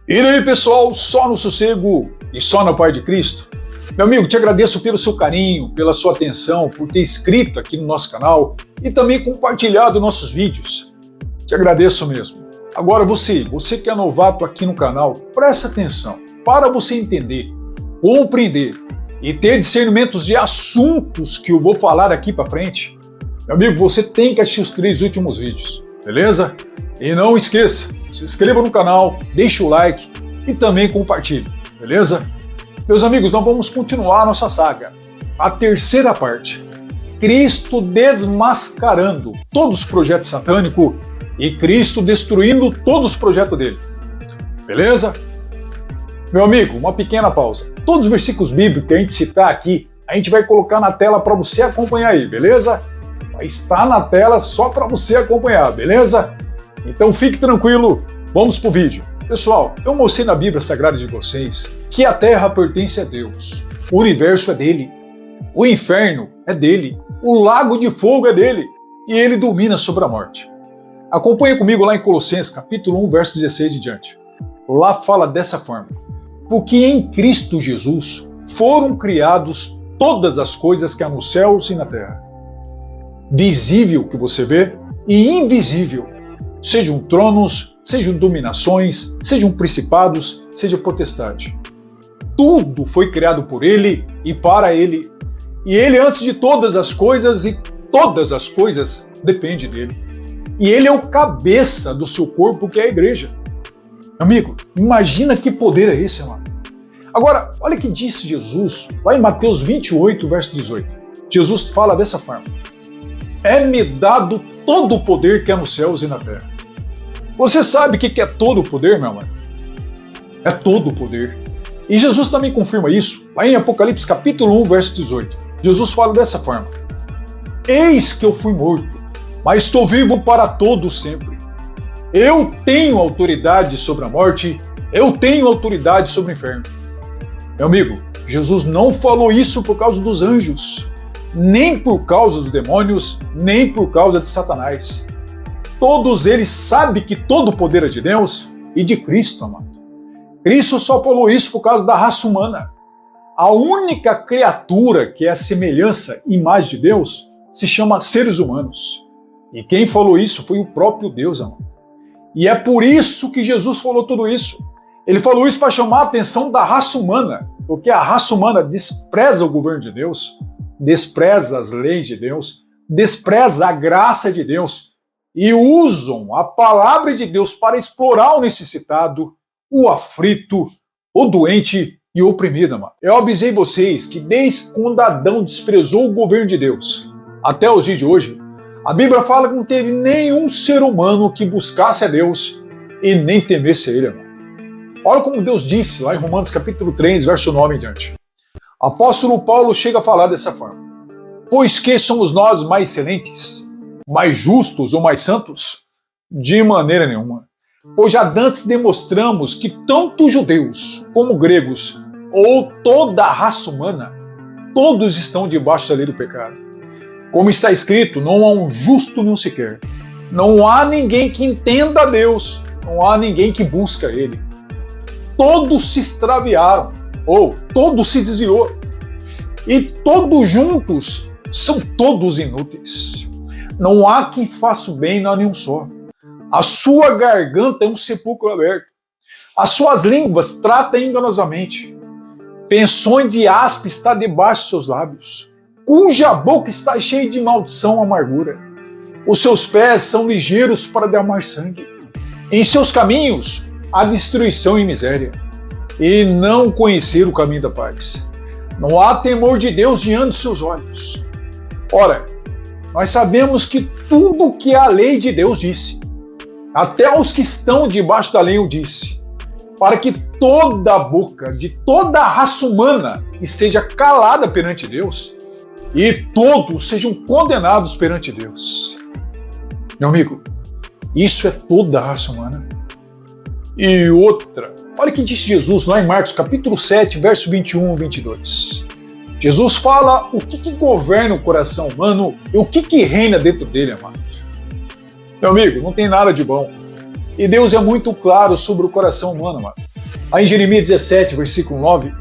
E aí, pessoal, só no sossego e só na paz de Cristo? Meu amigo, te agradeço pelo seu carinho, pela sua atenção, por ter inscrito aqui no nosso canal e também compartilhado nossos vídeos. Te agradeço mesmo. Agora você que é novato aqui no canal, presta atenção para você entender, compreender e ter discernimentos de assuntos que eu vou falar aqui para frente. Meu amigo, você tem que assistir os 3 últimos vídeos, beleza? E não esqueça, se inscreva no canal, deixe o like e também compartilhe, beleza? Meus amigos, nós vamos continuar a nossa saga. A terceira parte, Cristo desmascarando todos os projetos satânicos e Cristo destruindo todos os projetos dele. Beleza? Meu amigo, uma pequena pausa. Todos os versículos bíblicos que a gente citar aqui, a gente vai colocar na tela para você acompanhar aí, beleza? Vai estar na tela só para você acompanhar, beleza? Então fique tranquilo, vamos pro vídeo. Pessoal, eu mostrei na Bíblia Sagrada de vocês que a Terra pertence a Deus, o universo é dele, o inferno é dele, o lago de fogo é dele e ele domina sobre a morte. Acompanhe comigo lá em Colossenses capítulo 1, verso 16 e diante. Lá fala dessa forma: porque em Cristo Jesus foram criados todas as coisas que há nos céus e na terra, visível que você vê e invisível, sejam tronos, sejam dominações, sejam principados, seja potestade. Tudo foi criado por ele e para ele. E ele antes de todas as coisas e todas as coisas dependem dele. E ele é o cabeça do seu corpo, que é a igreja. Amigo, imagina que poder é esse, mano. Agora, olha o que disse Jesus lá em Mateus 28, verso 18. Jesus fala dessa forma: é-me dado todo o poder que há nos céus e na terra. Você sabe o que é todo o poder, meu amor? É todo o poder. E Jesus também confirma isso, lá em Apocalipse capítulo 1, verso 18. Jesus fala dessa forma: eis que eu fui morto, mas estou vivo para todo sempre. Eu tenho autoridade sobre a morte, eu tenho autoridade sobre o inferno. Meu amigo, Jesus não falou isso por causa dos anjos, nem por causa dos demônios, nem por causa de Satanás. Todos eles sabem que todo o poder é de Deus e de Cristo, amado. Cristo só falou isso por causa da raça humana. A única criatura que é a semelhança e imagem de Deus se chama seres humanos. E quem falou isso foi o próprio Deus, amado. E é por isso que Jesus falou tudo isso. Ele falou isso para chamar a atenção da raça humana, porque a raça humana despreza o governo de Deus, despreza as leis de Deus, despreza a graça de Deus e usam a palavra de Deus para explorar o necessitado, o aflito, o doente e o oprimido, amado. Eu avisei vocês que desde quando Adão desprezou o governo de Deus até os dias de hoje, a Bíblia fala que não teve nenhum ser humano que buscasse a Deus e nem temesse a ele, amado. Olha como Deus disse lá em Romanos capítulo 3, verso 9 em diante. Apóstolo Paulo chega a falar dessa forma: pois que somos nós mais excelentes, mais justos ou mais santos? De maneira nenhuma. Pois já dantes demonstramos que tanto judeus como gregos, ou toda a raça humana, todos estão debaixo da lei do pecado. Como está escrito, não há um justo nenhum sequer. Não há ninguém que entenda a Deus, não há ninguém que busca Ele. Todos se extraviaram, ou todos se desviou. E todos juntos são todos inúteis. Não há quem faça o bem, não há nenhum só. A sua garganta é um sepulcro aberto. As suas línguas tratam enganosamente. Pensões de aspe está debaixo de seus lábios, cuja boca está cheia de maldição e amargura. Os seus pés são ligeiros para derramar sangue. Em seus caminhos há destruição e miséria, e não conhecer o caminho da paz. Não há temor de Deus diante dos seus olhos. Ora, nós sabemos que tudo que a lei de Deus disse, até os que estão debaixo da lei o disse, para que toda a boca de toda a raça humana esteja calada perante Deus e todos sejam condenados perante Deus. Meu amigo, isso é toda a raça humana. E outra, olha o que disse Jesus lá em Marcos capítulo 7, verso 21 e 22. Jesus fala o que governa o coração humano e o que reina dentro dele, amado. Meu amigo, não tem nada de bom. E Deus é muito claro sobre o coração humano, mano. Aí em Jeremias 17, versículo 9,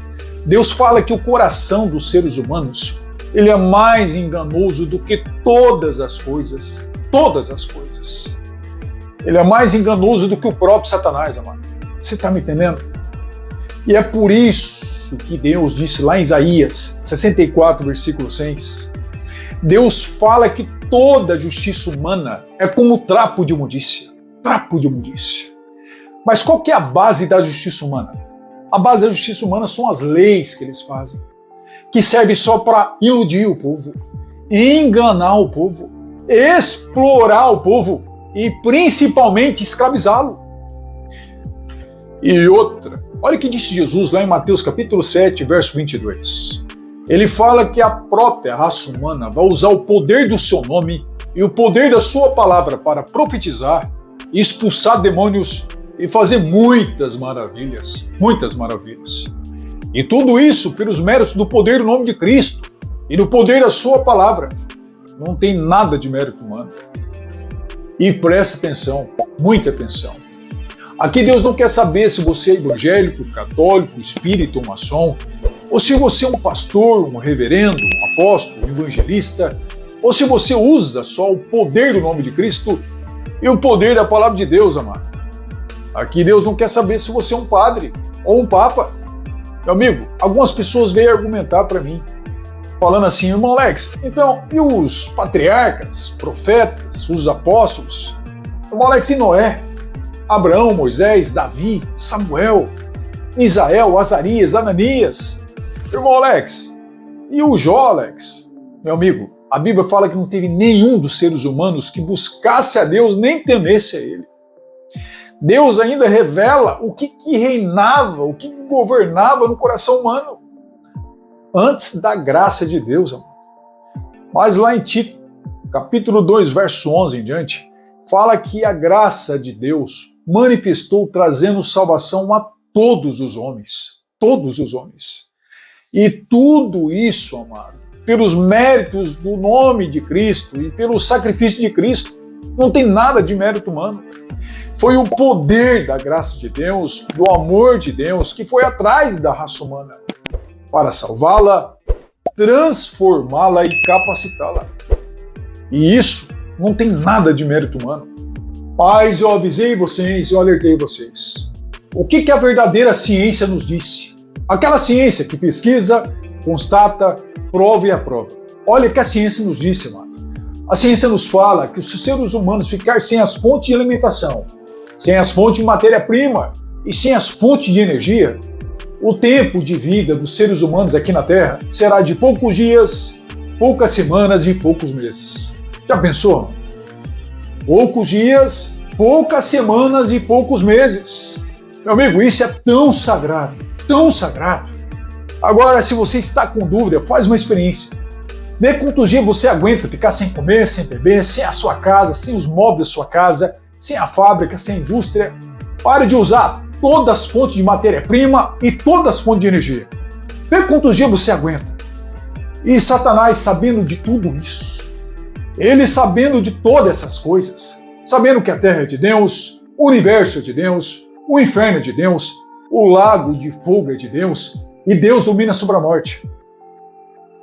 Deus fala que o coração dos seres humanos, ele é mais enganoso do que todas as coisas. Todas as coisas. Ele é mais enganoso do que o próprio Satanás, amado. Você está me entendendo? E é por isso que Deus disse lá em Isaías 64, versículo 6, Deus fala que toda justiça humana é como trapo de imundícia. Trapo de imundícia. Mas qual que é a base da justiça humana? A base da justiça humana são as leis que eles fazem, que servem só para iludir o povo, enganar o povo, explorar o povo e principalmente escravizá-lo. E outra, olha o que disse Jesus lá em Mateus capítulo 7, verso 22. Ele fala que a própria raça humana vai usar o poder do seu nome e o poder da sua palavra para profetizar, expulsar demônios e fazer muitas maravilhas, muitas maravilhas. E tudo isso pelos méritos do poder do nome de Cristo e do poder da sua palavra. Não tem nada de mérito humano. E presta atenção, muita atenção. Aqui Deus não quer saber se você é evangélico, católico, espírita ou maçom, ou se você é um pastor, um reverendo, um apóstolo, um evangelista, ou se você usa só o poder do nome de Cristo e o poder da palavra de Deus, amado. Aqui Deus não quer saber se você é um padre ou um papa. Meu amigo, algumas pessoas veio argumentar para mim, falando assim, irmão Alex, então, e os patriarcas, profetas, os apóstolos? Irmão Alex, e Noé? Abraão, Moisés, Davi, Samuel, Isael, Azarias, Ananias? Irmão Alex, e o Jó, Alex? Meu amigo, a Bíblia fala que não teve nenhum dos seres humanos que buscasse a Deus nem temesse a Ele. Deus ainda revela o que reinava, o que governava no coração humano antes da graça de Deus, amor. Mas lá em Tito, capítulo 2, verso 11 em diante, fala que a graça de Deus manifestou trazendo salvação a todos os homens. Todos os homens. E tudo isso, amado, pelos méritos do nome de Cristo e pelo sacrifício de Cristo, não tem nada de mérito humano. Foi o poder da graça de Deus, do amor de Deus, que foi atrás da raça humana para salvá-la, transformá-la e capacitá-la. E isso não tem nada de mérito humano. Mas eu avisei vocês, eu alertei vocês. O que a verdadeira ciência nos disse? Aquela ciência que pesquisa, constata, prova e aprova. Olha o que a ciência nos disse, amado. A ciência nos fala que se os seres humanos ficarem sem as fontes de alimentação, sem as fontes de matéria-prima e sem as fontes de energia, o tempo de vida dos seres humanos aqui na Terra será de poucos dias, poucas semanas e poucos meses. Já pensou? Poucos dias, poucas semanas e poucos meses. Meu amigo, isso é tão sagrado, tão sagrado. Agora, se você está com dúvida, faz uma experiência. Vê quantos dias você aguenta ficar sem comer, sem beber, sem a sua casa, sem os móveis da sua casa, sem a fábrica, sem a indústria. Pare de usar todas as fontes de matéria-prima e todas as fontes de energia. Vê quantos dias você aguenta. E Satanás, sabendo de tudo isso, ele sabendo de todas essas coisas, sabendo que a Terra é de Deus, o universo é de Deus, o inferno é de Deus, o lago de fogo é de Deus, e Deus domina sobre a morte.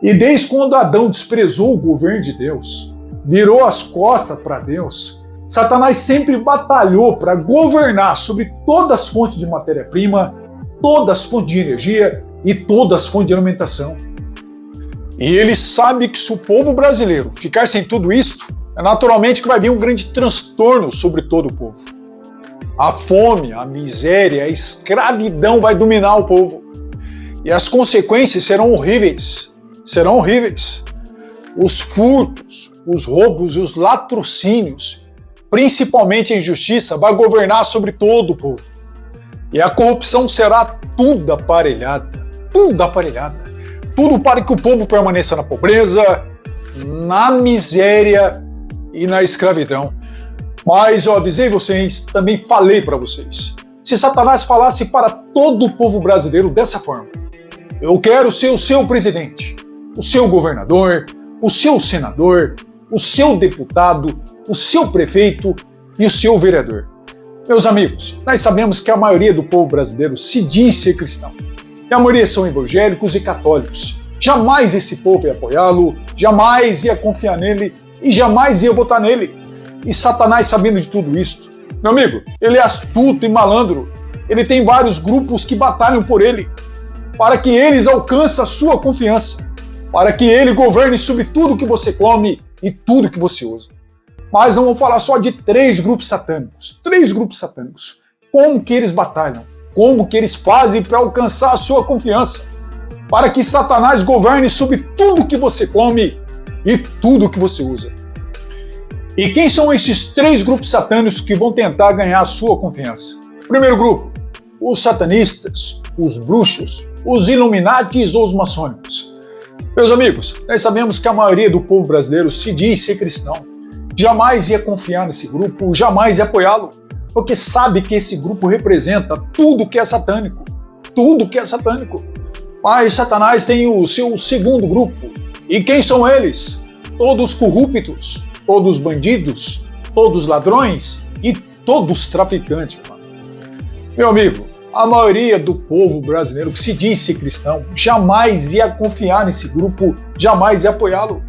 E desde quando Adão desprezou o governo de Deus, virou as costas para Deus, Satanás sempre batalhou para governar sobre todas as fontes de matéria-prima, todas as fontes de energia e todas as fontes de alimentação. E ele sabe que se o povo brasileiro ficar sem tudo isso, é naturalmente que vai vir um grande transtorno sobre todo o povo. A fome, a miséria, a escravidão vai dominar o povo. E as consequências serão horríveis. Serão horríveis. Os furtos, os roubos e os latrocínios, principalmente a injustiça, vai governar sobre todo o povo. E a corrupção será tudo aparelhada. Tudo aparelhada. Tudo para que o povo permaneça na pobreza, na miséria e na escravidão. Mas eu avisei vocês, também falei para vocês. Se Satanás falasse para todo o povo brasileiro dessa forma: eu quero ser o seu presidente, o seu governador, o seu senador, o seu deputado, o seu prefeito e o seu vereador. Meus amigos, nós sabemos que a maioria do povo brasileiro se diz ser cristão. E a maioria são evangélicos e católicos. Jamais esse povo ia apoiá-lo, jamais ia confiar nele e jamais ia votar nele. E Satanás, sabendo de tudo isso, meu amigo, ele é astuto e malandro. Ele tem vários grupos que batalham por ele, para que eles alcancem a sua confiança, para que ele governe sobre tudo que você come e tudo que você usa. Mas não vamos falar só de 3 grupos satânicos. 3 grupos satânicos. Como que eles batalham? Como que eles fazem para alcançar a sua confiança? Para que Satanás governe sobre tudo que você come e tudo que você usa. E quem são esses 3 grupos satânicos que vão tentar ganhar a sua confiança? Primeiro grupo, os satanistas, os bruxos, os iluminatis ou os maçônicos. Meus amigos, nós sabemos que a maioria do povo brasileiro se diz ser cristão. Jamais ia confiar nesse grupo, jamais ia apoiá-lo, porque sabe que esse grupo representa tudo que é satânico. Tudo que é satânico. Mas Satanás tem o seu segundo grupo. E quem são eles? Todos corruptos, todos bandidos, todos ladrões e todos traficantes. Meu amigo, a maioria do povo brasileiro que se diz ser cristão jamais ia confiar nesse grupo, jamais ia apoiá-lo.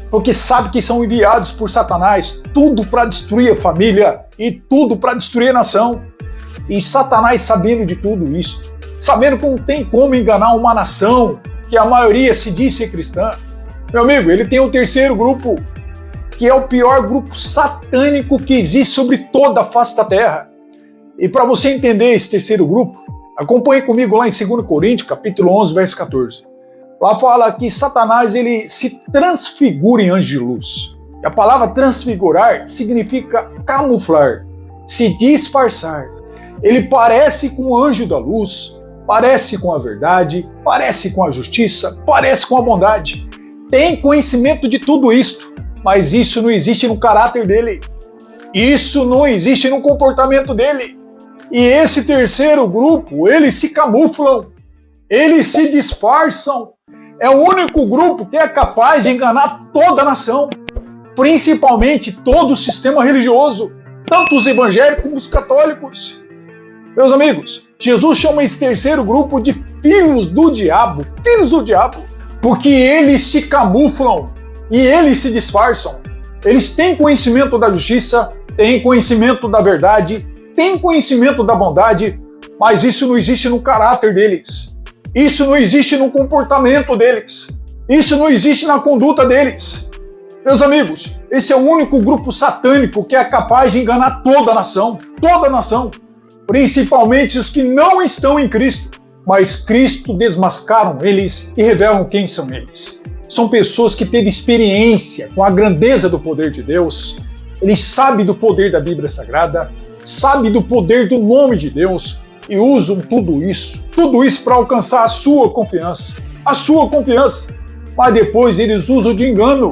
Porque sabe que são enviados por Satanás, tudo para destruir a família e tudo para destruir a nação. E Satanás, sabendo de tudo isso, sabendo que não tem como enganar uma nação, que a maioria se diz ser cristã, meu amigo, ele tem um terceiro grupo, que é o pior grupo satânico que existe sobre toda a face da terra. E para você entender esse terceiro grupo, acompanhe comigo lá em 2 Coríntios, capítulo 11, verso 14. Lá fala que Satanás ele se transfigura em anjo de luz. E a palavra transfigurar significa camuflar, se disfarçar. Ele parece com o anjo da luz, parece com a verdade, parece com a justiça, parece com a bondade. Tem conhecimento de tudo isto, mas isso não existe no caráter dele. Isso não existe no comportamento dele. E esse terceiro grupo, eles se camuflam, eles se disfarçam. É o único grupo que é capaz de enganar toda a nação, principalmente todo o sistema religioso, tanto os evangélicos como os católicos. Meus amigos, Jesus chama esse terceiro grupo de filhos do diabo, porque eles se camuflam e eles se disfarçam. Eles têm conhecimento da justiça, têm conhecimento da verdade, têm conhecimento da bondade, mas isso não existe no caráter deles. Isso não existe no comportamento deles. Isso não existe na conduta deles. Meus amigos, esse é o único grupo satânico que é capaz de enganar toda a nação, principalmente os que não estão em Cristo. Mas Cristo desmascaram eles e revelam quem são eles. São pessoas que teve experiência com a grandeza do poder de Deus. Eles sabem do poder da Bíblia Sagrada, sabem do poder do nome de Deus, e usam tudo isso para alcançar a sua confiança, mas depois eles usam de engano,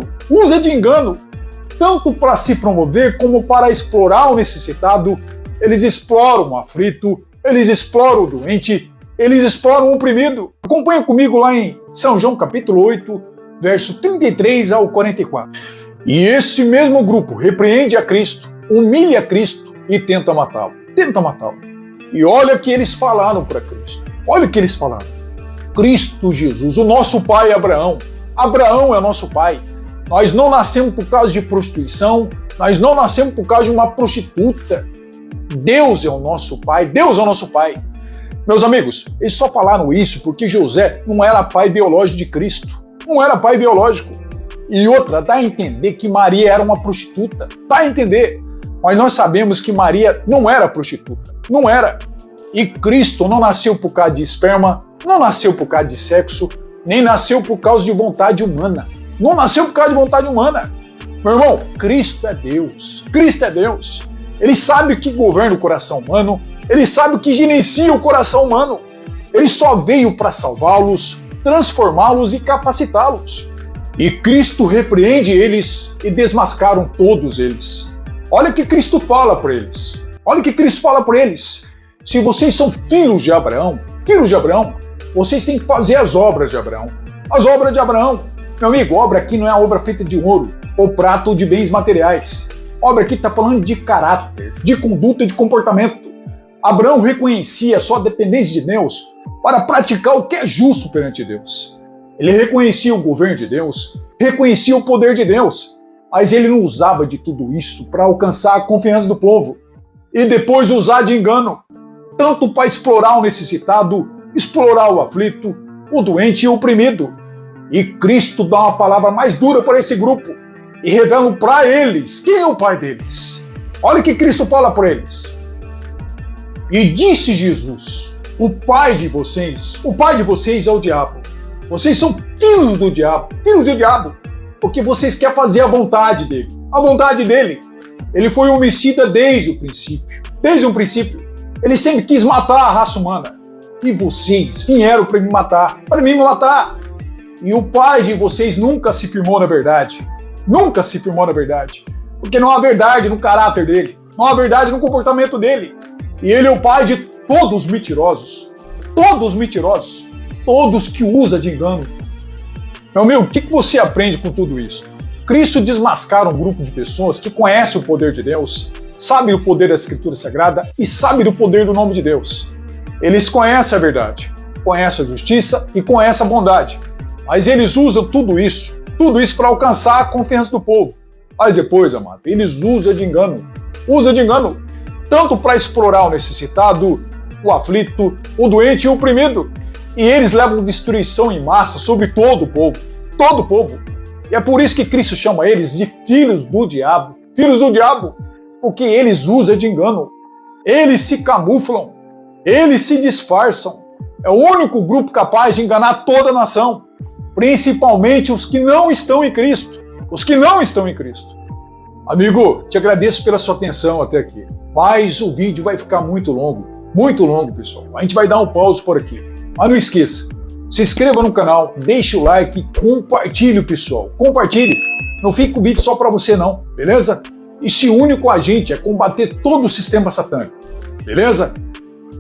tanto para se promover como para explorar o necessitado. Eles exploram o aflito, eles exploram o doente, eles exploram o oprimido. Acompanha comigo lá em São João capítulo 8, verso 33 ao 44. E esse mesmo grupo repreende a Cristo, humilha a Cristo e tenta matá-lo. E olha o que eles falaram para Cristo. Olha o que eles falaram. Cristo Jesus, o nosso pai Abraão. Abraão é o nosso pai. Nós não nascemos por causa de prostituição. Nós não nascemos por causa de uma prostituta. Deus é o nosso pai. Deus é o nosso pai. Meus amigos, eles só falaram isso porque José não era pai biológico de Cristo. Não era pai biológico. E outra, dá a entender que Maria era uma prostituta. Dá a entender. Mas nós sabemos que Maria não era prostituta, não era. E Cristo não nasceu por causa de esperma, não nasceu por causa de sexo, nem nasceu por causa de vontade humana. Não nasceu por causa de vontade humana. Meu irmão, Cristo é Deus. Cristo é Deus. Ele sabe o que governa o coração humano, ele sabe o que gerencia o coração humano. Ele só veio para salvá-los, transformá-los e capacitá-los. E Cristo repreende eles e desmascaram todos eles. Olha o que Cristo fala para eles. Se vocês são filhos de Abraão, vocês têm que fazer as obras de Abraão. As obras de Abraão. Meu amigo, obra aqui não é a obra feita de ouro, ou prata ou de bens materiais. Obra aqui está falando de caráter, de conduta e de comportamento. Abraão reconhecia a sua dependência de Deus para praticar o que é justo perante Deus. Ele reconhecia o governo de Deus, reconhecia o poder de Deus, mas ele não usava de tudo isso para alcançar a confiança do povo e depois usar de engano, tanto para explorar o necessitado, explorar o aflito, o doente e o oprimido. E Cristo dá uma palavra mais dura para esse grupo e revela para eles quem é o pai deles. Olha o que Cristo fala para eles. E disse Jesus, o pai de vocês é o diabo. Vocês são filhos do diabo, porque vocês querem fazer a vontade dele. A vontade dele. Ele foi homicida desde o princípio. Ele sempre quis matar a raça humana. E vocês vieram para me matar. E o pai de vocês nunca se firmou na verdade. Porque não há verdade no caráter dele. Não há verdade no comportamento dele. E ele é o pai de todos os mentirosos. Todos que usam de engano. Meu amigo, o que você aprende com tudo isso? Cristo desmascara um grupo de pessoas que conhecem o poder de Deus, sabem o poder da Escritura Sagrada e sabem do poder do nome de Deus. Eles conhecem a verdade, conhecem a justiça e conhecem a bondade. Mas eles usam tudo isso para alcançar a confiança do povo. Mas depois, amado, eles usam de engano, tanto para explorar o necessitado, o aflito, o doente e o oprimido. E eles levam destruição em massa sobre todo o povo. E é por isso que Cristo chama eles de filhos do diabo, porque eles usam de engano, eles se camuflam, eles se disfarçam. É o único grupo capaz de enganar toda a nação, principalmente os que não estão em Cristo. Amigo, te agradeço pela sua atenção até aqui, mas o vídeo vai ficar muito longo, pessoal. A gente vai dar um pause por aqui. Mas não esqueça, se inscreva no canal, deixe o like e compartilhe, pessoal. Compartilhe. Não fica o vídeo só para você não, beleza? E se une com a gente a combater todo o sistema satânico, beleza?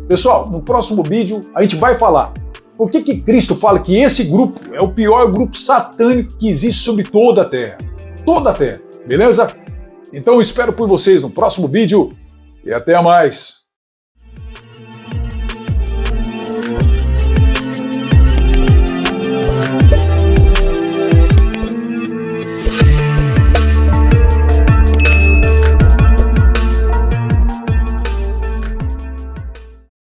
Pessoal, no próximo vídeo a gente vai falar por que Cristo fala que esse grupo é o pior grupo satânico que existe sobre toda a Terra. Beleza? Então eu espero por vocês no próximo vídeo e até mais.